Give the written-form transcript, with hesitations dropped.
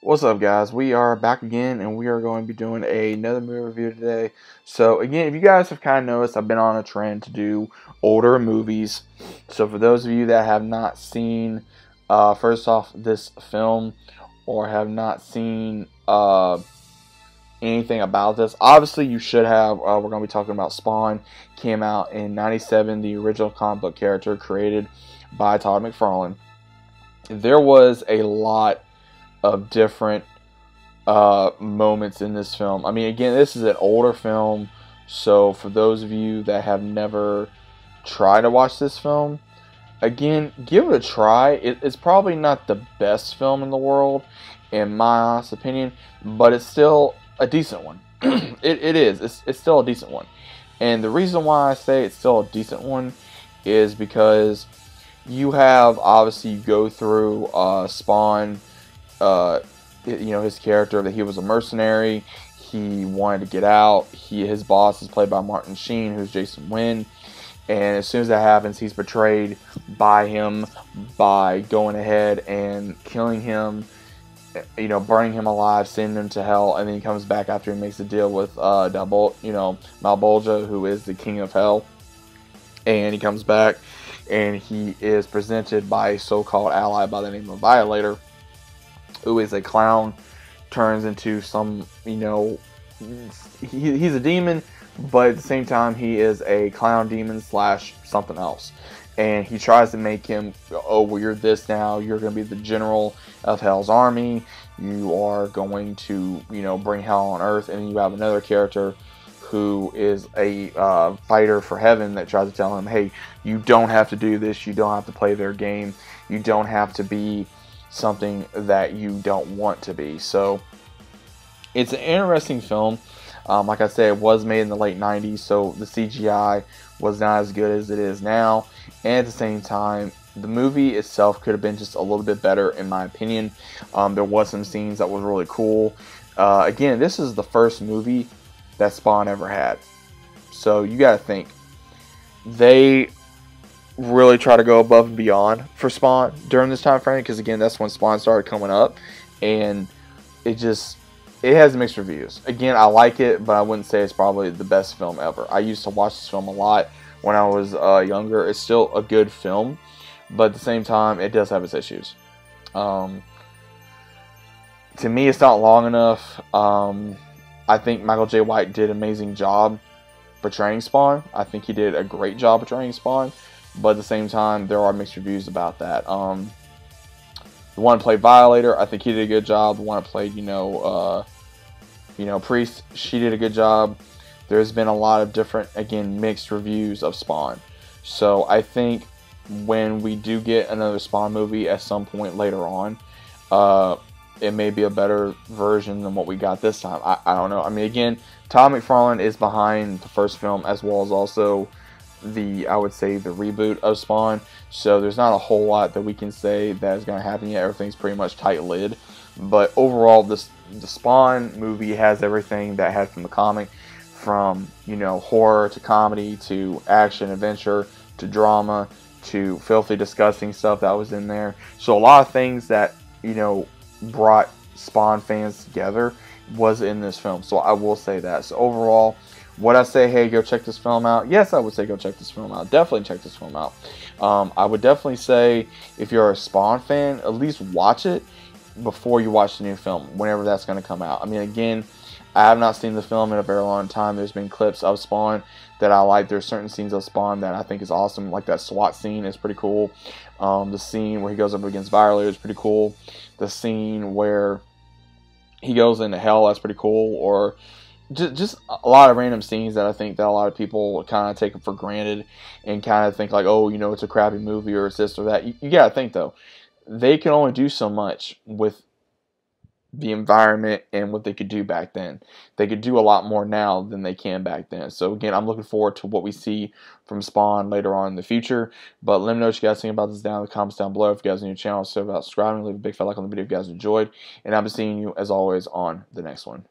What's up, guys? We are back again, and we are going to be doing another movie review today. So, again, if you guys have kind of noticed, I've been on a trend to do older movies. So, for those of you that have not seen, first off, this film, or have not seen anything about this, obviously you should have. We're going to be talking about Spawn. Came out in '97, the original comic book character created by Todd McFarlane. There was a lot of different moments in this film. I mean, again, this is an older film, so for those of you that have never tried to watch this film, again, give it a try. It's probably not the best film in the world, in my honest opinion, but it's still a decent one. It is. It's still a decent one. And the reason why I say it's still a decent one is because you have, obviously, you go through Spawn, his character, that he was a mercenary. He wanted to get out. His boss is played by Martin Sheen, who's Jason Wynn. And as soon as that happens, he's betrayed by him by going ahead and killing him, burning him alive, sending him to hell, and then he comes back after he makes a deal with Malbolgia, who is the king of hell. And he comes back, and he is presented by a so-called ally by the name of Violator, who is a clown, turns into some, he's a demon, but at the same time he is a clown demon slash something else. And he tries to make him, oh, well, you're this now, you're going to be the general of Hell's army, you are going to, bring hell on earth. And then you have another character who is a fighter for heaven that tries to tell him, hey, you don't have to do this, you don't have to play their game, you don't have to be something that you don't want to be. So it's an interesting film. Like I said, it was made in the late 90s, so the CGI was not as good as it is now. And at the same time, the movie itself could have been just a little bit better, in my opinion. There was some scenes that was really cool. Again, this is the first movie that Spawn ever had. So you got to think, they really try to go above and beyond for Spawn during this time frame, because again, that's when Spawn started coming up, and it has mixed reviews. Again, I like it, but I wouldn't say it's probably the best film ever. I used to watch this film a lot when I was younger. It's still a good film, but at the same time, it does have its issues. To me, it's not long enough. I think Michael J. White did an amazing job portraying Spawn. I think he did a great job portraying Spawn. But at the same time, there are mixed reviews about that. The one that played Violator, I think he did a good job. The one that played, Priest, she did a good job. There's been a lot of different, again, mixed reviews of Spawn. So I think when we do get another Spawn movie at some point later on, it may be a better version than what we got this time. I don't know. I mean, again, Todd McFarlane is behind the first film, as well as also I would say the reboot of Spawn. So there's not a whole lot that we can say that is going to happen yet. Everything's pretty much tight-lid. But overall, the Spawn movie has everything that had from the comic, from horror to comedy to action adventure to drama to filthy disgusting stuff that was in there. So a lot of things that brought Spawn fans together was in this film. So I will say that. So overall, would I say, hey, go check this film out? Yes, I would say go check this film out. Definitely check this film out. I would definitely say, if you're a Spawn fan, at least watch it before you watch the new film, whenever that's going to come out. I mean, again, I have not seen the film in a very long time. There's been clips of Spawn that I like. There's certain scenes of Spawn that I think is awesome, like that SWAT scene is pretty cool. The scene where he goes up against Violator is pretty cool. The scene where he goes into hell, that's pretty cool. Or just a lot of random scenes that I think that a lot of people kind of take for granted and kind of think like, oh, it's a crappy movie or it's this or that. You got to think, though, they can only do so much with the environment and what they could do back then. They could do a lot more now than they can back then. So again, I'm looking forward to what we see from Spawn later on in the future. But let me know what you guys think about this down in the comments down below. If you guys are new to the channel, so about subscribing, leave a big fat like on the video if you guys enjoyed. And I'll be seeing you, as always, on the next one.